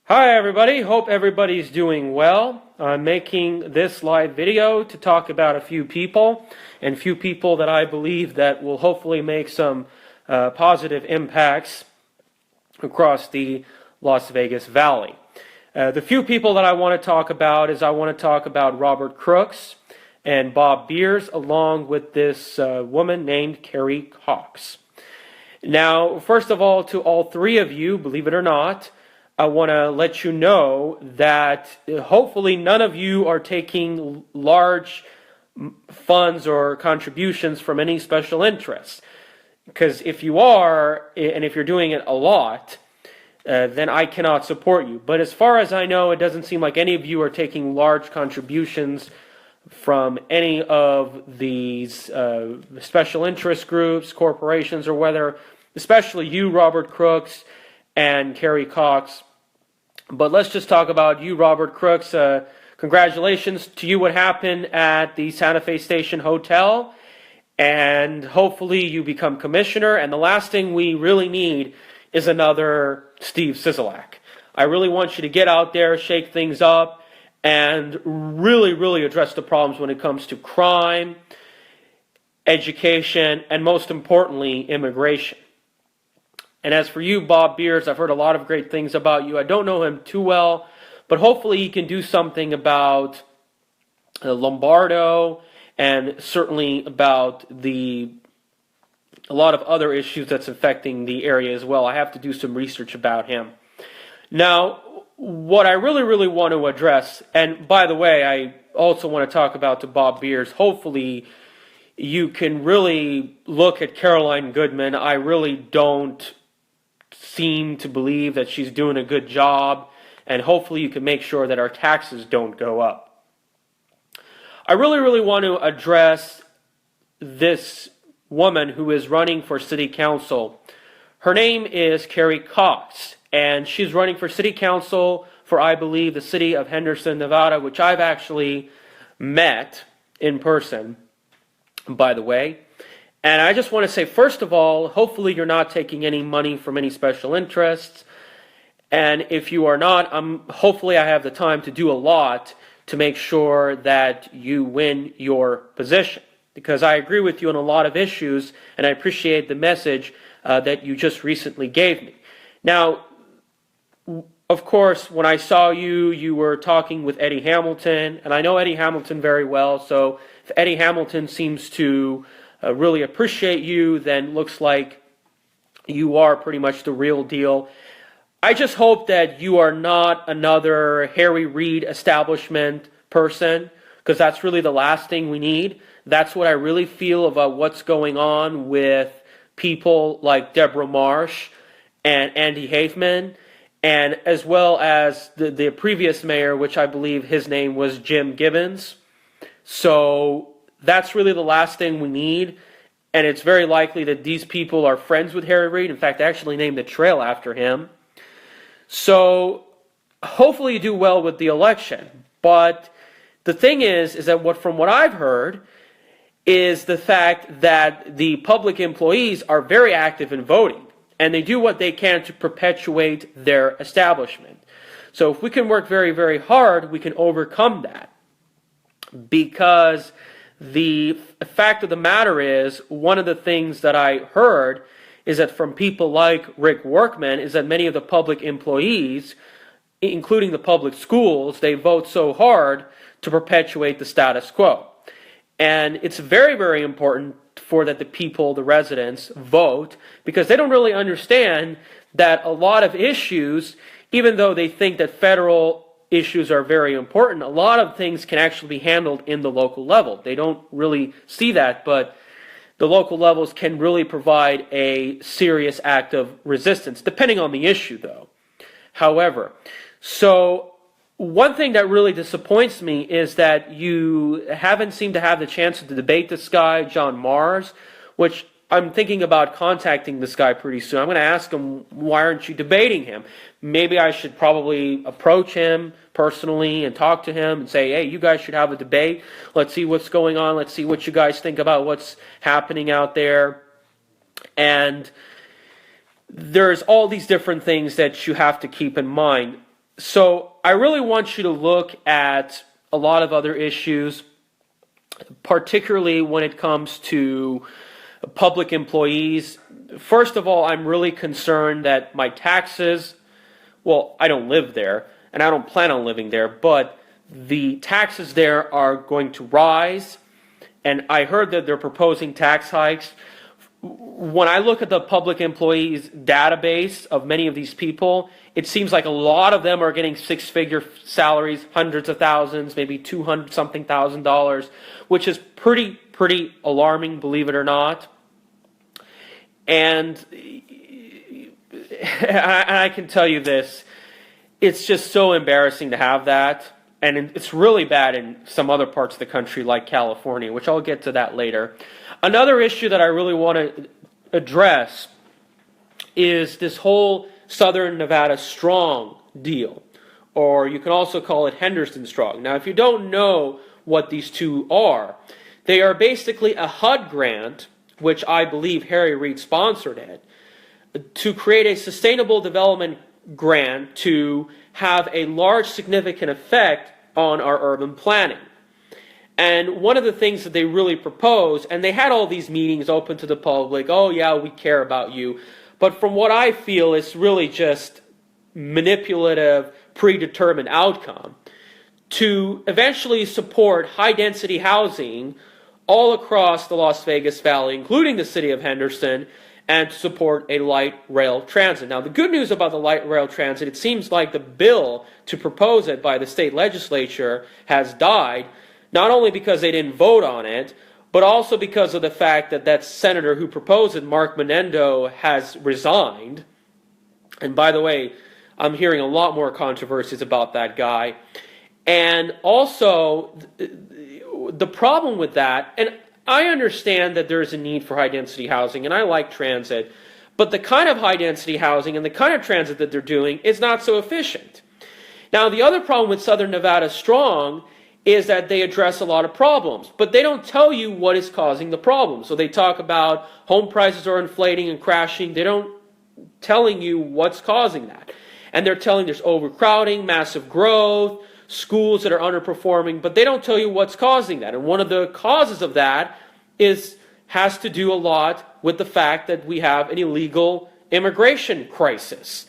Hi everybody, hope everybody's doing well. I'm making this live video to talk about a few people that I believe that will hopefully make some positive impacts across the Las Vegas Valley. The few people that I want to talk about is I want to talk about Robert Crooks and Bob Beers along with this woman named Carrie Cox. Now, first of all, to all three of you, believe it or not, I want to let you know that hopefully none of you are taking large funds or contributions from any special interests. Because if you are, and if you're doing it a lot, then I cannot support you. But as far as I know, it doesn't seem like any of you are taking large contributions from any of these special interest groups, corporations, or whether, especially you, Robert Crooks, and Carrie Cox. But let's just talk about you, Robert Crooks. Congratulations to you what happened at the Santa Fe Station Hotel. And hopefully you become commissioner. And the last thing we really need is another Steve Sisolak. I really want you to get out there, shake things up, and really address the problems when it comes to crime, education, and most importantly, immigration. And as for you, Bob Beers, I've heard a lot of great things about you. I don't know him too well, but hopefully he can do something about Lombardo and certainly about a lot of other issues that's affecting the area as well. I have to do some research about him. Now, what I really want to address, and by the way, I also want to talk about to Bob Beers, hopefully you can really look at Carolyn Goodman. I really don't seem to believe that she's doing a good job, and hopefully you can make sure that our taxes don't go up. I really want to address this woman who is running for city council. Her name is Carrie Cox, and she's running for city council for, I believe, the city of Henderson, Nevada, which I've actually met in person, by the way. And I just want to say, first of all, hopefully you're not taking any money from any special interests. And if you are not, hopefully I have the time to do a lot to make sure that you win your position. Because I agree with you on a lot of issues, and I appreciate the message that you just recently gave me. Now, of course, when I saw you, you were talking with Eddie Hamilton, and I know Eddie Hamilton very well, so if Eddie Hamilton seems to really appreciate you, then looks like you are pretty much the real deal. I just hope that you are not another Harry Reid establishment person, because that's really the last thing we need. That's what I really feel about what's going on with people like Deborah Marsh and Andy Hafen, and as well as the previous mayor, which I believe his name was Jim Gibbons. So that's really the last thing we need, and it's very likely that these people are friends with Harry Reid. In fact, they actually named the trail after him. So hopefully you do well with the election. But the thing is that from what I've heard is the fact that the public employees are very active in voting, and they do what they can to perpetuate their establishment. So if we can work very hard, we can overcome that. Because the fact of the matter is, one of the things that I heard is that from people like Rick Workman is that many of the public employees, including the public schools, they vote so hard to perpetuate the status quo. And it's very important that the people, the residents, vote, because they don't really understand that a lot of issues, even though they think that federal issues are very important, a lot of things can actually be handled in the local level. They don't really see that, but the local levels can really provide a serious act of resistance, depending on the issue, though. However, so one thing that really disappoints me is that you haven't seemed to have the chance to debate this guy, John Mars, which I'm thinking about contacting this guy pretty soon. I'm going to ask him, why aren't you debating him? Maybe I should probably approach him personally and talk to him and say, hey, you guys should have a debate. Let's see what's going on. Let's see what you guys think about what's happening out there. And there's all these different things that you have to keep in mind. So I really want you to look at a lot of other issues, particularly when it comes to public employees. First of all, I'm really concerned that my taxes, well, I don't live there, and I don't plan on living there, but the taxes there are going to rise, and I heard that they're proposing tax hikes. When I look at the public employees database of many of these people, it seems like a lot of them are getting six-figure salaries, hundreds of thousands, maybe $200-something thousand, which is pretty alarming, believe it or not. And I can tell you this, it's just so embarrassing to have that. And it's really bad in some other parts of the country like California, which I'll get to that later. Another issue that I really want to address is this whole Southern Nevada Strong deal, or you can also call it Henderson Strong. Now, if you don't know what these two are, they are basically a HUD grant, which I believe Reid sponsored it, to create a sustainable development grant to have a large significant effect on our urban planning. And one of the things that they really proposed, and they had all these meetings open to the public, oh yeah, we care about you, but from what I feel, it's really just manipulative, predetermined outcome to eventually support high-density housing all across the Las Vegas Valley, including the city of Henderson, and to support a light rail transit. Now, the good news about the light rail transit, it seems like the bill to propose it by the state legislature has died, not only because they didn't vote on it, but also because of the fact that that senator who proposed it, Mark Menendo, has resigned. And by the way, I'm hearing a lot more controversies about that guy. And also, the problem with that, and I understand that there is a need for high-density housing, and I like transit, but the kind of high-density housing and the kind of transit that they're doing is not so efficient. Now, the other problem with Southern Nevada Strong is that they address a lot of problems, but they don't tell you what is causing the problem. So they talk about home prices are inflating and crashing. They don't telling you what's causing that. And they're telling there's overcrowding, massive growth, schools that are underperforming, but they don't tell you what's causing that. And one of the causes of that has to do a lot with the fact that we have an illegal immigration crisis.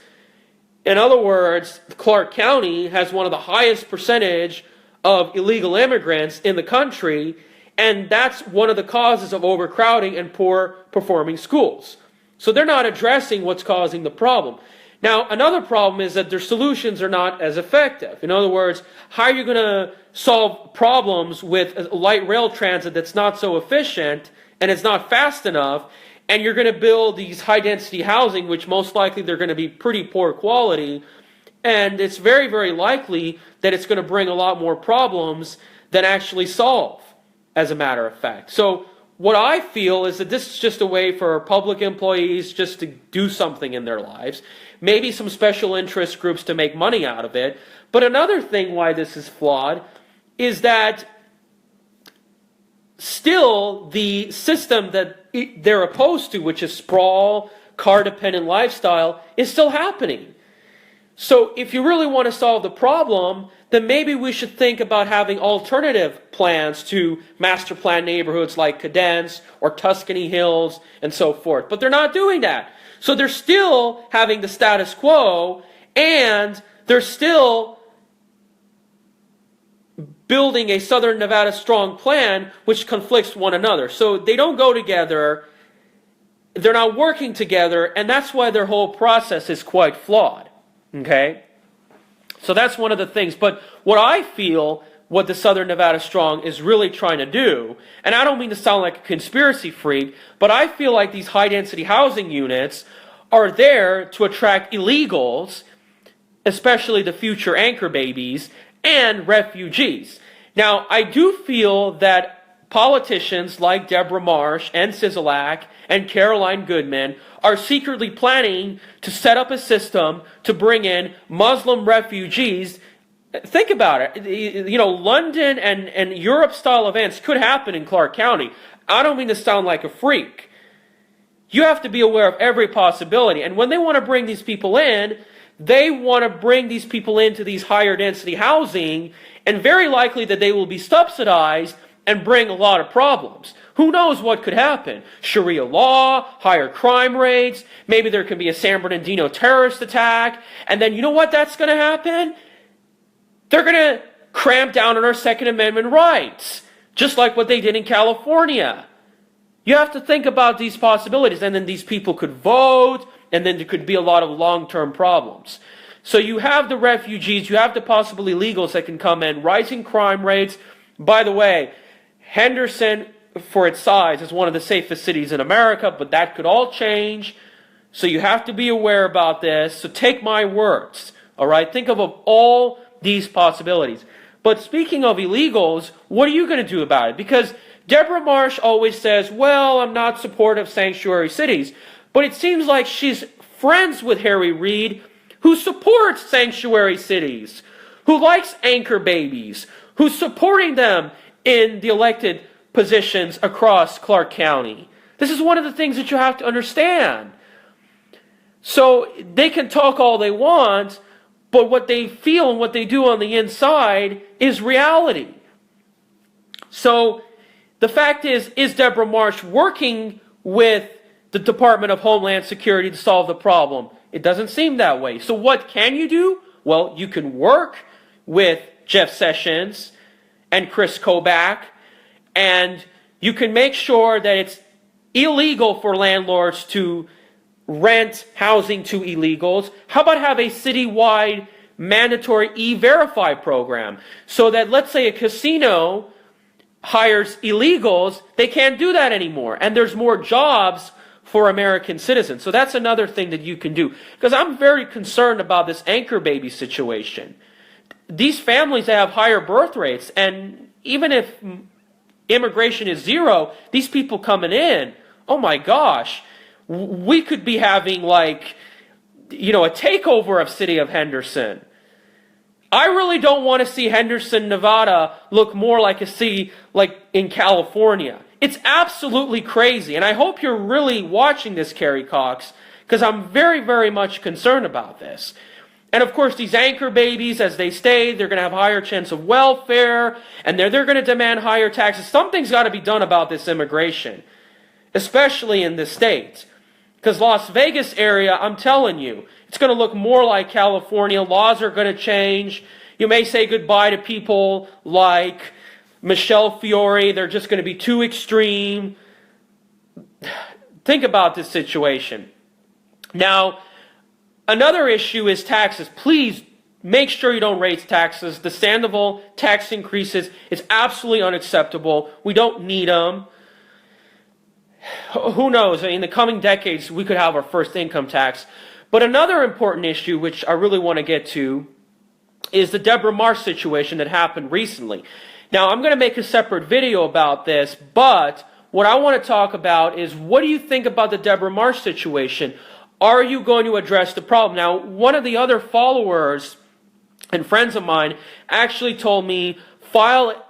In other words, Clark County has one of the highest percentage of illegal immigrants in the country, and that's one of the causes of overcrowding and poor performing schools. So they're not addressing what's causing the problem. Now, another problem is that their solutions are not as effective. In other words, how are you going to solve problems with a light rail transit that's not so efficient and it's not fast enough, and you're going to build these high-density housing, which most likely they're going to be pretty poor quality, and it's very, very likely that it's going to bring a lot more problems than actually solve, as a matter of fact. So what I feel is that this is just a way for public employees just to do something in their lives, maybe some special interest groups to make money out of it. But another thing why this is flawed is that still the system that they're opposed to, which is sprawl, car-dependent lifestyle, is still happening. So if you really want to solve the problem, then maybe we should think about having alternative plans to master plan neighborhoods like Cadence or Tuscany Hills and so forth. But they're not doing that. So they're still having the status quo, and they're still building a Southern Nevada Strong plan which conflicts one another. So they don't go together, they're not working together, and that's why their whole process is quite flawed. Okay? So that's one of the things. But what I feel what the Southern Nevada Strong is really trying to do, and I don't mean to sound like a conspiracy freak, but I feel like these high-density housing units are there to attract illegals, especially the future anchor babies, and refugees. Now, I do feel that politicians like Deborah Marsh and Sisolak and Goodman are secretly planning to set up a system to bring in Muslim refugees. Think about it. You know, London and Europe-style events could happen in Clark County. I don't mean to sound like a freak. You have to be aware of every possibility. And when they want to bring these people in, they want to bring these people into these higher density housing, and very likely that they will be subsidized and bring a lot of problems. Who knows what could happen? Sharia law, higher crime rates, maybe there could be a San Bernardino terrorist attack, and then you know what that's going to happen? They're going to cramp down on our Second Amendment rights, just like what they did in California. You have to think about these possibilities, and then these people could vote, and then there could be a lot of long-term problems. So you have the refugees, you have the possible illegals that can come in, rising crime rates. By the way, Henderson, for its size, is one of the safest cities in America, but that could all change. So you have to be aware about this. So take my words, all right? Think of all these possibilities. But speaking of illegals, what are you going to do about it? Because Deborah Marsh always says, well, I'm not supportive of sanctuary cities. But it seems like she's friends with Harry Reid, who supports sanctuary cities, who likes anchor babies, who's supporting them in the elected positions across Clark County. This is one of the things that you have to understand. So they can talk all they want, but what they feel and what they do on the inside is reality. So the fact is Deborah Marsh working with the Department of Homeland Security to solve the problem? It doesn't seem that way. So what can you do? Well, you can work with Jeff Sessions and Chris Kobach, and you can make sure that it's illegal for landlords to rent housing to illegals. How about have a citywide mandatory e-verify program so that, let's say, a casino hires illegals, they can't do that anymore, and there's more jobs for American citizens. So that's another thing that you can do, because I'm very concerned about this anchor baby situation. These families have higher birth rates, and even if immigration is zero, these people coming in, oh my gosh, we could be having a takeover of city of Henderson. I really don't want to see Henderson, Nevada look more like a city like in California. It's absolutely crazy, and I hope you're really watching this, Carrie Cox, because I'm very, very much concerned about this. And of course, these anchor babies, as they stay, they're going to have higher chance of welfare, and they're going to demand higher taxes. Something's got to be done about this immigration, especially in the States. Because Las Vegas area, I'm telling you, it's going to look more like California. Laws are going to change. You may say goodbye to people like Michelle Fiore. They're just going to be too extreme. Think about this situation. Now, another issue is taxes. Please make sure you don't raise taxes. The Sandoval tax increases is absolutely unacceptable. We don't need them. Who knows? In the coming decades, we could have our first income tax. But another important issue, which I really want to get to, is the Deborah Marsh situation that happened recently. Now, I'm going to make a separate video about this, but what I want to talk about is, what do you think about the Deborah Marsh situation? Are you going to address the problem? Now, one of the other followers and friends of mine actually told me, file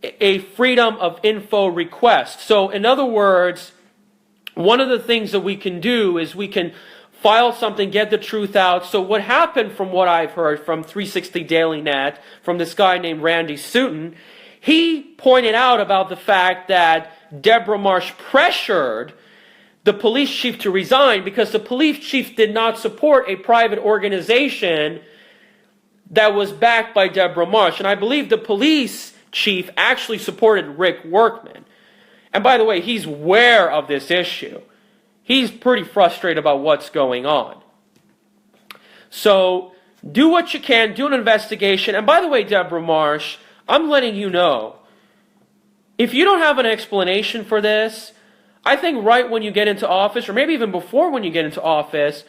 a freedom of info request. So, in other words, one of the things that we can do is we can file something, get the truth out. So what happened, from what I've heard from 360 Daily Net, from this guy named Randy Sutton, he pointed out about the fact that Deborah Marsh pressured the police chief to resign because the police chief did not support a private organization that was backed by Deborah Marsh. And I believe the police chief actually supported Rick Workman. And by the way, he's aware of this issue. He's pretty frustrated about what's going on. So do what you can, do an investigation. And by the way, Deborah Marsh, I'm letting you know, if you don't have an explanation for this, I think right when you get into office, or maybe even before when you get into office,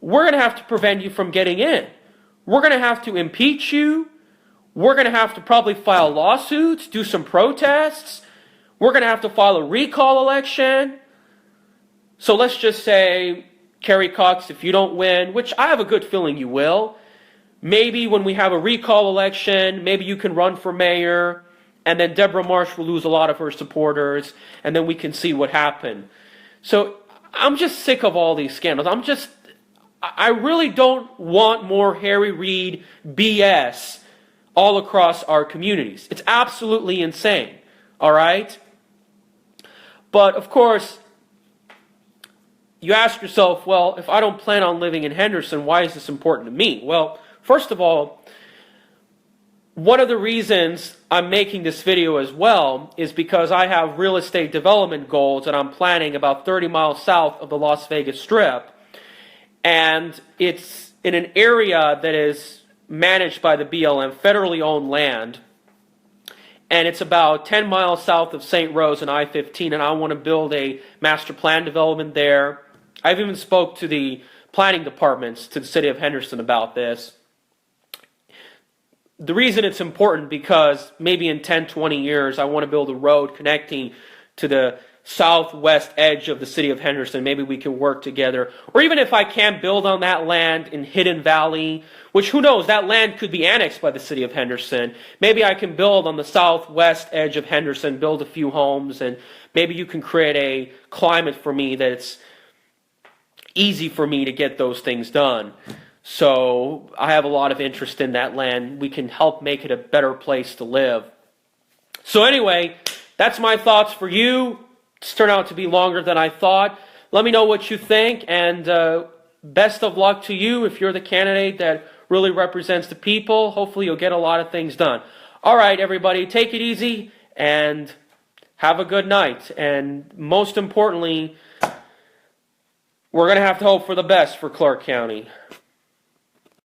we're going to have to prevent you from getting in. We're going to have to impeach you. We're going to have to probably file lawsuits, do some protests. We're going to have to file a recall election. So let's just say, Carrie Cox, if you don't win, which I have a good feeling you will, maybe when we have a recall election, maybe you can run for mayor, and then Deborah Marsh will lose a lot of her supporters, and then we can see what happened. So I'm just sick of all these scandals. I really don't want more Harry Reid BS all across our communities. It's absolutely insane, all right? But, of course, you ask yourself, well, if I don't plan on living in Henderson, why is this important to me? Well, first of all, one of the reasons I'm making this video as well is because I have real estate development goals that I'm planning about 30 miles south of the Las Vegas Strip. And it's in an area that is managed by the BLM, federally owned land. And it's about 10 miles south of St. Rose and I-15, and I want to build a master plan development there. I've even spoke to the planning departments to the city of Henderson about this. The reason it's important because maybe in 10, 20 years I want to build a road connecting to the southwest edge of the city of Henderson. Maybe we can work together. Or even if I can't build on that land in Hidden Valley, which who knows, that land could be annexed by the city of Henderson. Maybe I can build on the southwest edge of Henderson, build a few homes, and maybe you can create a climate for me that it's easy for me to get those things done. So I have a lot of interest in that land. We can help make it a better place to live. So anyway, that's my thoughts for you. It's turned out to be longer than I thought. Let me know what you think, and best of luck to you if you're the candidate that really represents the people. Hopefully you'll get a lot of things done. All right, everybody, take it easy and have a good night. And most importantly, we're going to have to hope for the best for Clark County.